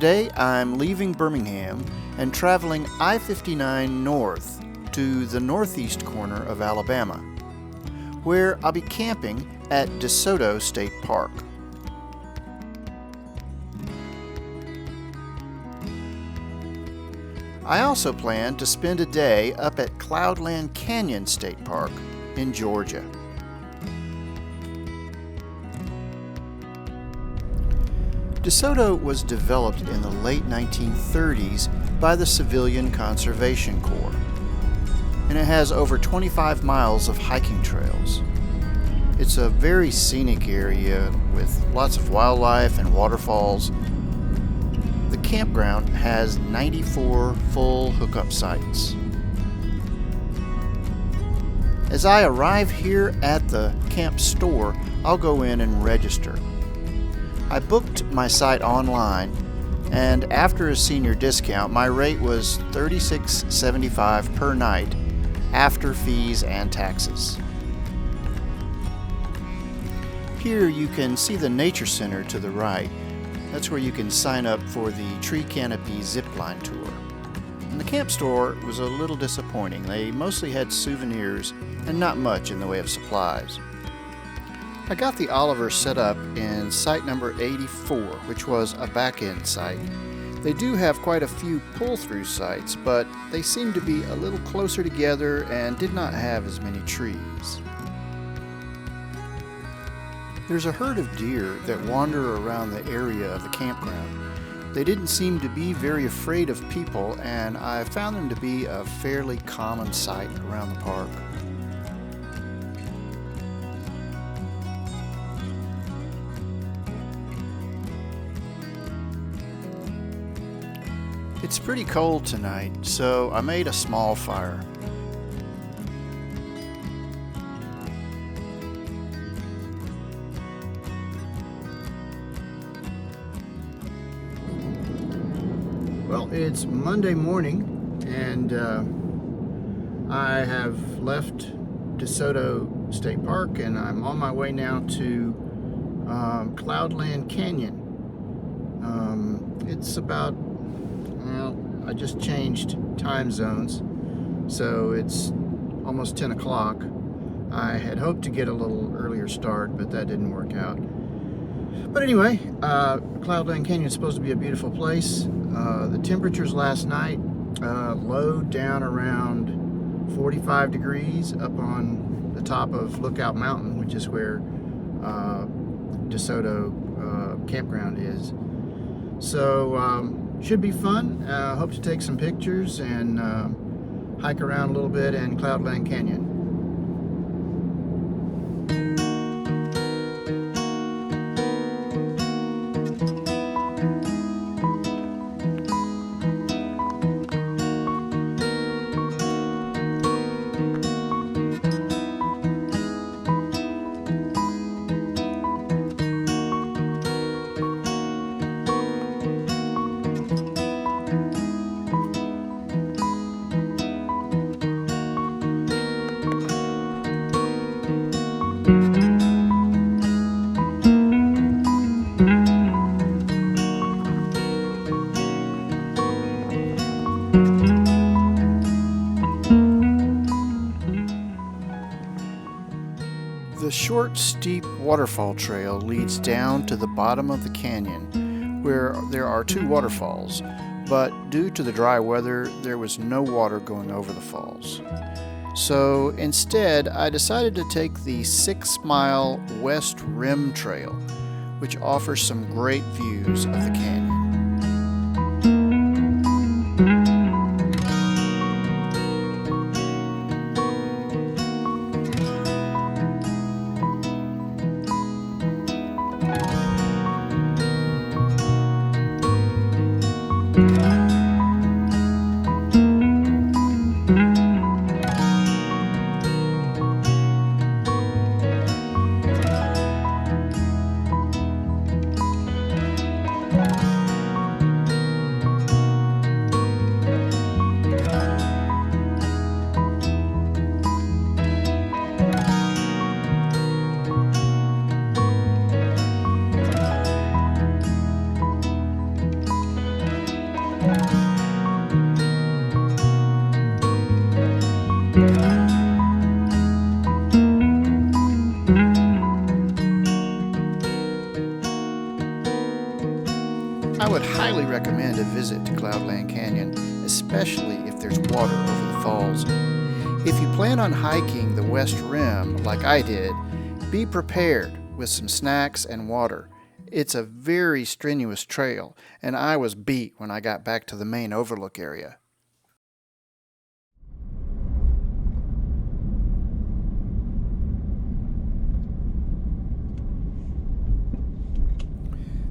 Today I'm leaving Birmingham and traveling I-59 north to the northeast corner of Alabama, where I'll be camping at DeSoto State Park. I also plan to spend a day up at Cloudland Canyon State Park in Georgia. DeSoto was developed in the late 1930s by the Civilian Conservation Corps, and it has over 25 miles of hiking trails. It's a very scenic area with lots of wildlife and waterfalls. The campground has 94 full hookup sites. As I arrive here at the camp store, I'll go in and register. I booked my site online, and after a senior discount, my rate was $36.75 per night after fees and taxes. Here you can see the Nature Center to the right. That's where you can sign up for the Tree Canopy Zipline Tour. And the camp store was a little disappointing. They mostly had souvenirs and not much in the way of supplies. I got the Oliver set up in site number 84, which was a back-end site. They do have quite a few pull-through sites, but they seem to be a little closer together and did not have as many trees. There's a herd of deer that wander around the area of the campground. They didn't seem to be very afraid of people, and I found them to be a fairly common sight around the park. It's pretty cold tonight, so I made a small fire. Well, it's Monday morning, and I have left DeSoto State Park, and I'm on my way now to Cloudland Canyon. It's about, well, I just changed time zones, so it's almost 10 o'clock. I had hoped to get a little earlier start, but that didn't work out. But anyway, Cloudland Canyon is supposed to be a beautiful place. The temperatures last night, low down around 45 degrees up on the top of Lookout Mountain, which is where DeSoto campground is. So should be fun. Hope to take some pictures and hike around a little bit in Cloudland Canyon. The short, steep waterfall trail leads down to the bottom of the canyon, where there are two waterfalls, but due to the dry weather, there was no water going over the falls. So instead, I decided to take the 6-mile West Rim Trail, which offers some great views of the canyon. I would highly recommend a visit to Cloudland Canyon, especially if there's water over the falls. If you plan on hiking the West Rim like I did, be prepared with some snacks and water. It's a very strenuous trail, and I was beat when I got back to the main overlook area.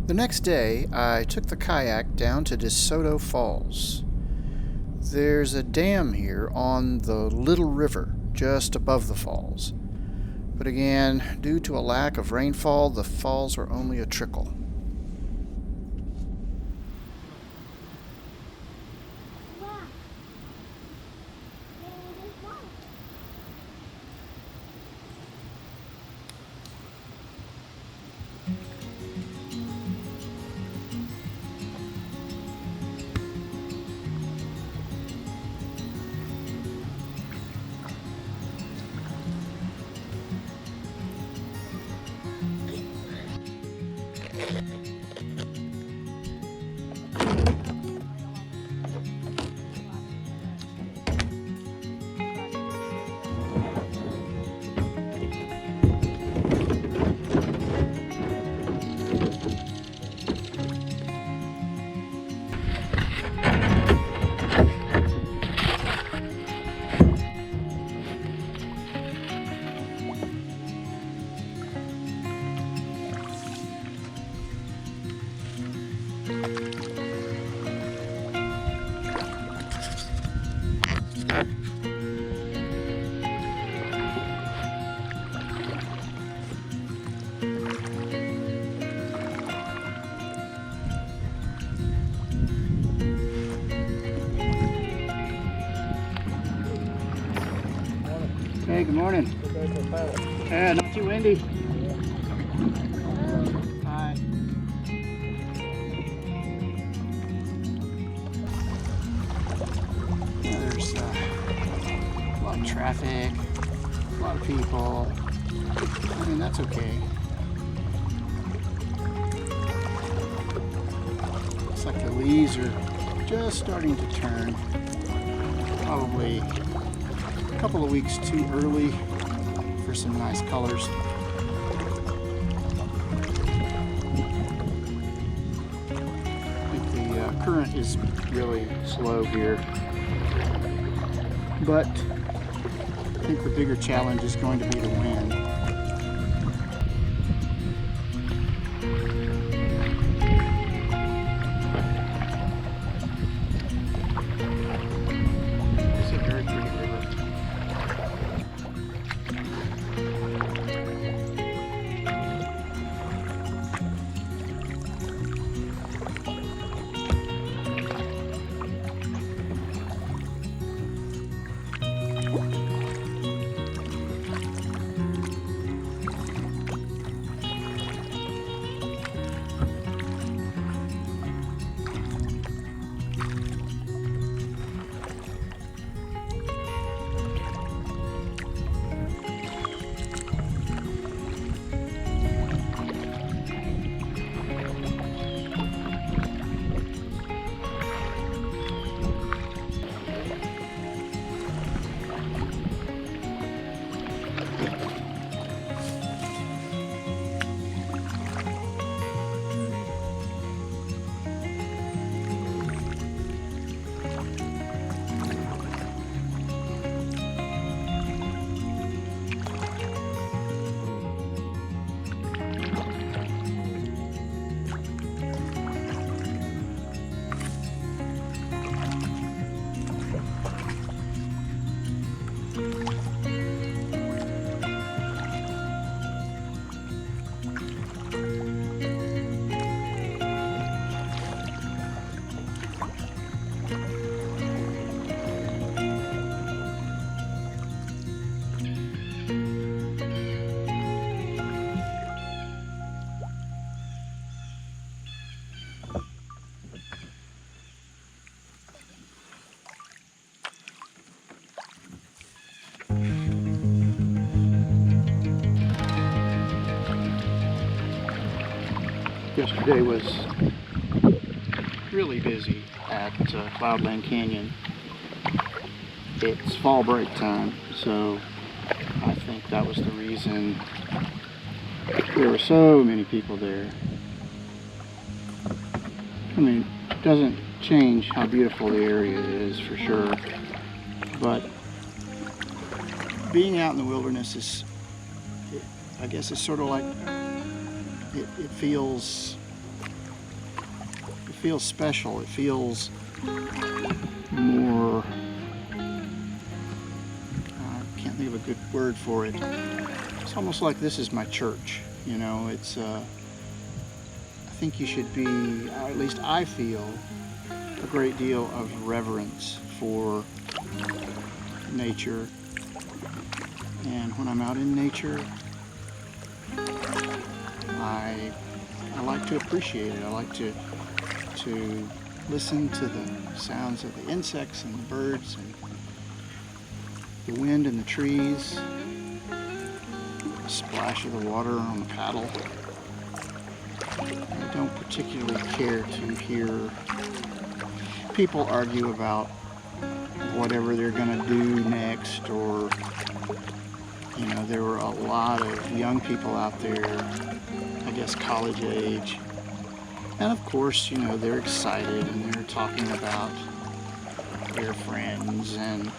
The next day, I took the kayak down to DeSoto Falls. There's a dam here on the Little River just above the falls. But again, due to a lack of rainfall, the falls are only a trickle. Hey, good morning. Yeah, not too windy. Hi. Yeah, there's a lot of traffic, a lot of people. I mean, that's okay. Looks like the leaves are just starting to turn. Probably a couple of weeks too early for some nice colors. I think the current is really slow here, but I think the bigger challenge is going to be the wind. Yesterday was really busy at Cloudland Canyon. It's fall break time, so I think that was the reason there were so many people there. I mean, it doesn't change how beautiful the area is, for sure, but being out in the wilderness is, I guess it's sort of like, it feels special. It feels more, I can't think of a good word for it. It's almost like this is my church, you know. It's I think you should be, or at least I feel, a great deal of reverence for nature. And when I'm out in nature, I like to appreciate it. I like to listen to the sounds of the insects and the birds and the wind in the trees, the splash of the water on the paddle. I don't particularly care to hear people argue about whatever they're going to do next, or, you know, there were a lot of young people out there, I guess college age, and of course, you know, they're excited and they're talking about their friends and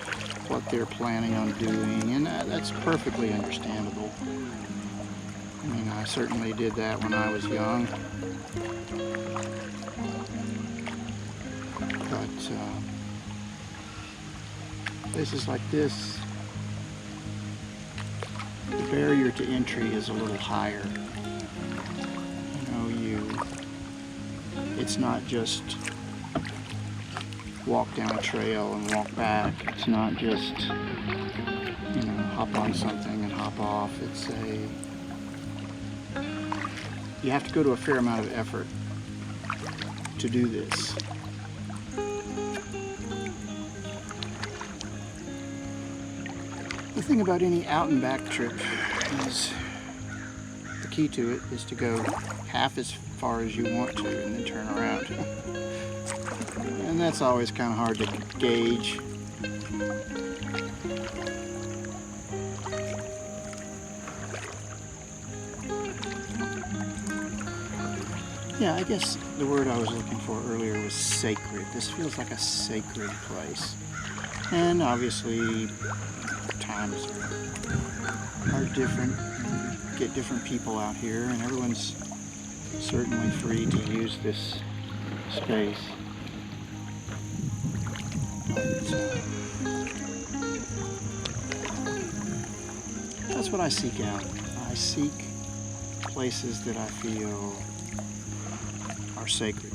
what they're planning on doing, and that's perfectly understandable. I mean, I certainly did that when I was young, but places like this, the barrier to entry is a little higher. You know, it's not just walk down a trail and walk back. It's not just, you know, hop on something and hop off. It's you have to go to a fair amount of effort to do this. The thing about any out and back trip is, the key to it is to go half as far as you want to and then turn around. And that's always kind of hard to gauge. Yeah, I guess the word I was looking for earlier was sacred. This feels like a sacred place. And obviously, times are different. You get different people out here, and everyone's certainly free to use this space. But that's what I seek out. I seek places that I feel are sacred.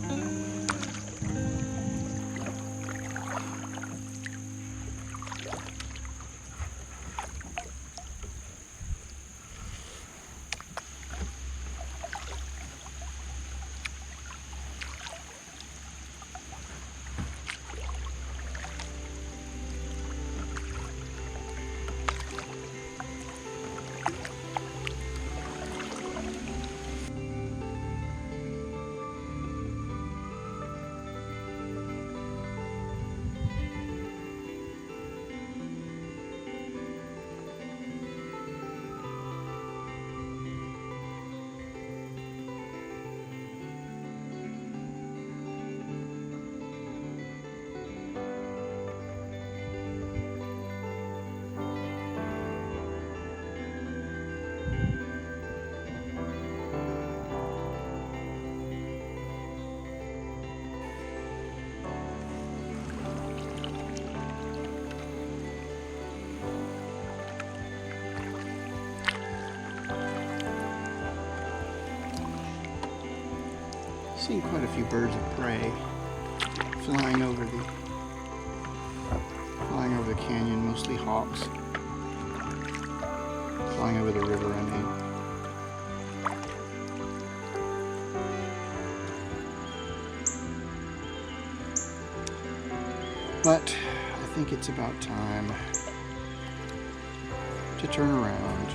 Seen quite a few birds of prey flying over the canyon, mostly hawks. Flying over the river, I mean. But I think it's about time to turn around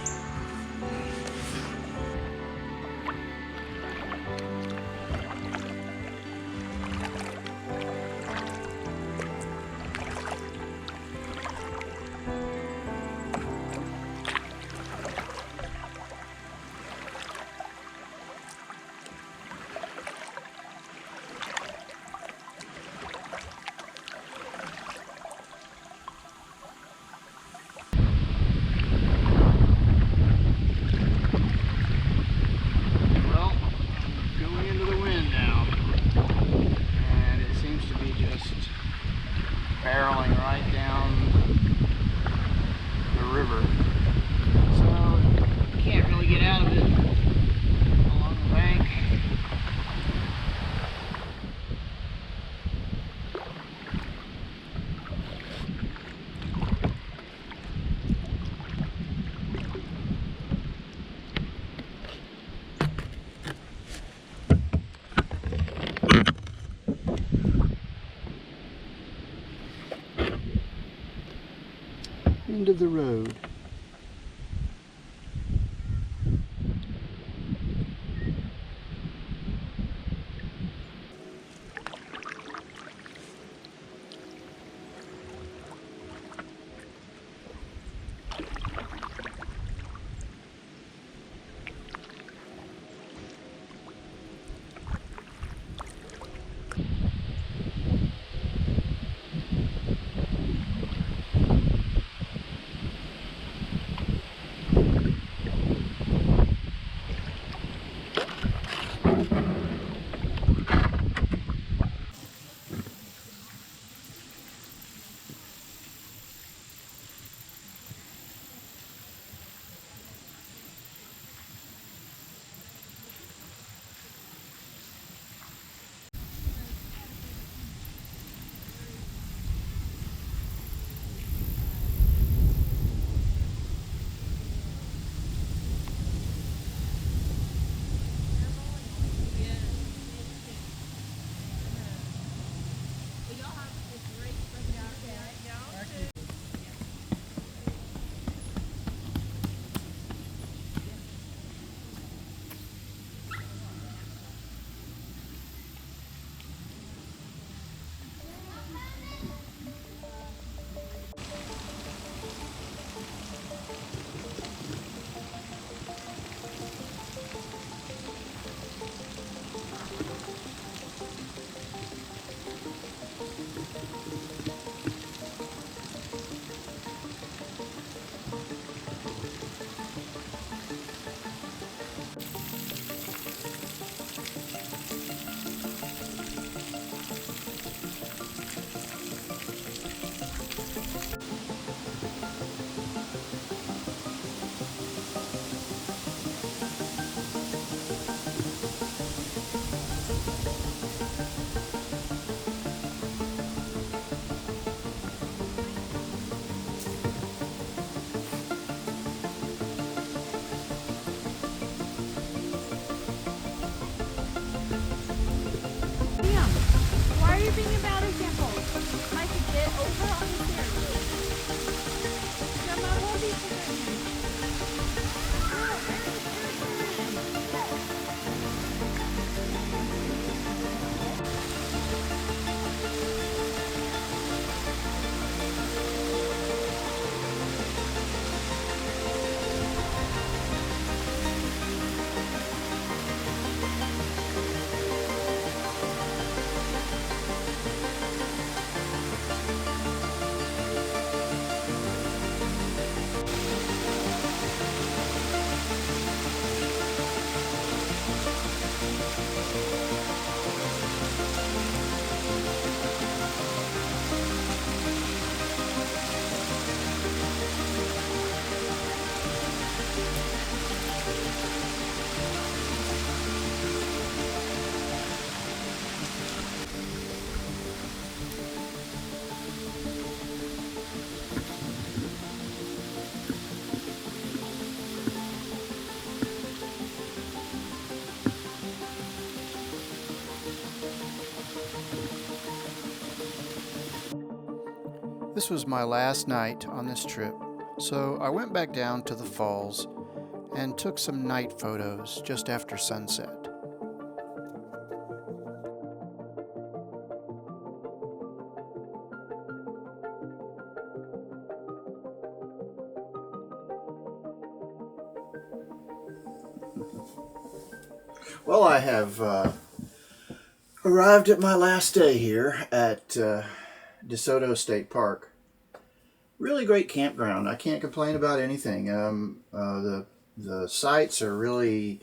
barreling right down the river. So you can't really get out of it along the bank. End of the road. Why are you being a bad example? I could get over on the stairs. Yeah, my whole beach is right here. This was my last night on this trip, so I went back down to the falls and took some night photos just after sunset. Well, I have arrived at my last day here at DeSoto State Park. Really great campground. I can't complain about anything. The sites are really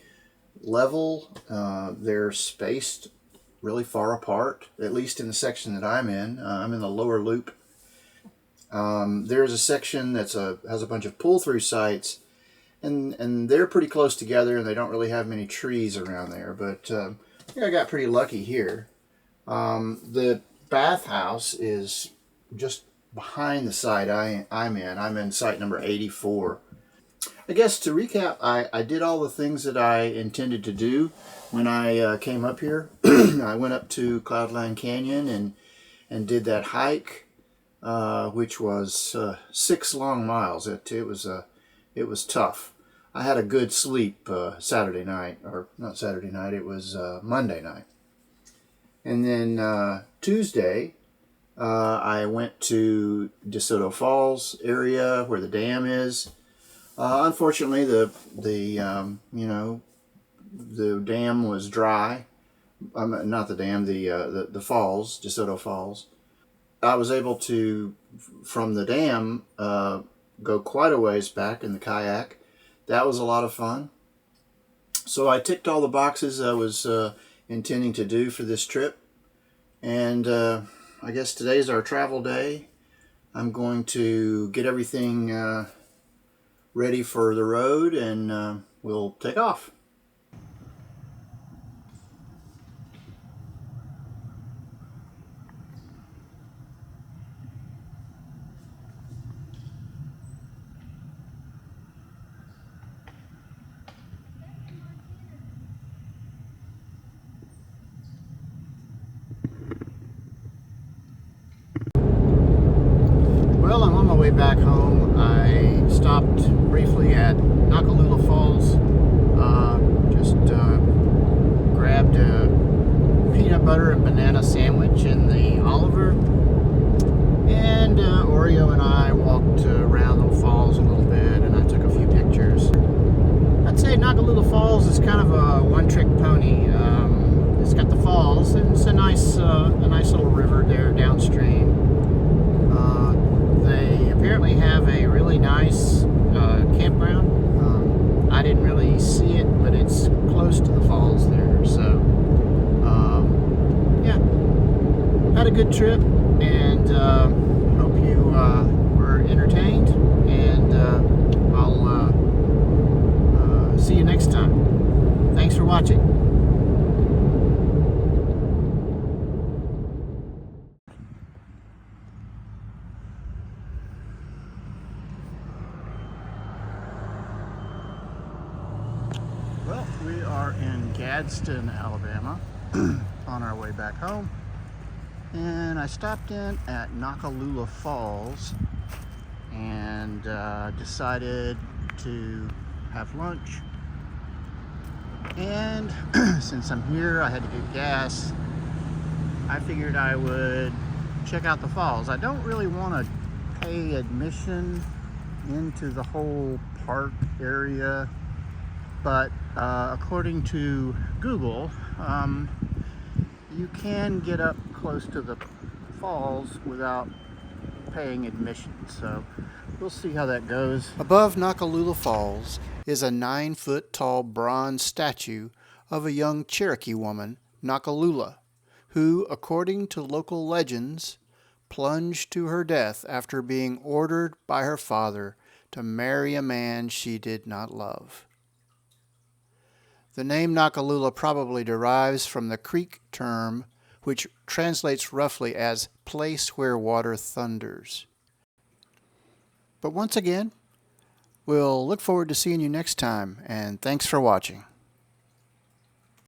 level. They're spaced really far apart, at least in the section that I'm in. I'm in the lower loop. There's a section that's has a bunch of pull-through sites, and they're pretty close together, and they don't really have many trees around there. But yeah, I got pretty lucky here. The bathhouse is just behind the site I'm in. I'm in site number 84. I guess to recap, I did all the things that I intended to do when I came up here. I went up to Cloudland Canyon and did that hike, which was 6 long miles. It was tough. I had a good sleep Saturday night, or not Saturday night. It was Monday night, and then Tuesday I went to DeSoto Falls area where the dam is. Unfortunately, the dam was dry. Not the dam, the falls, DeSoto Falls. I was able to, from the dam, go quite a ways back in the kayak. That was a lot of fun. So I ticked all the boxes I was intending to do for this trip. And I guess today's our travel day. I'm going to get everything ready for the road, and we'll take off. Well, I'm on my way back home. I stopped briefly at Noccalula Falls. Just grabbed a peanut butter and banana sandwich in the Oliver. And Oreo and I walked around the falls a little bit, and I took a few pictures. I'd say Noccalula Falls is kind of a one-trick pony. It's got the falls, and it's a nice little river there downstream. They apparently have a really nice campground. I didn't really see it, but it's close to the falls there. So, yeah, had a good trip, and hope you were entertained. And I'll see you next time. Thanks for watching. Well, we are in Gadsden, Alabama, on our way back home, and I stopped in at Noccalula Falls and decided to have lunch. And since I'm here, I had to get gas. I figured I would check out the falls. I don't really want to pay admission into the whole park area, but according to Google, you can get up close to the falls without paying admission. So we'll see how that goes. Above Noccalula Falls is a 9-foot tall bronze statue of a young Cherokee woman, Noccalula, who, according to local legends, plunged to her death after being ordered by her father to marry a man she did not love. The name Noccalula probably derives from the Creek term, which translates roughly as place where water thunders. But once again, we'll look forward to seeing you next time, and thanks for watching.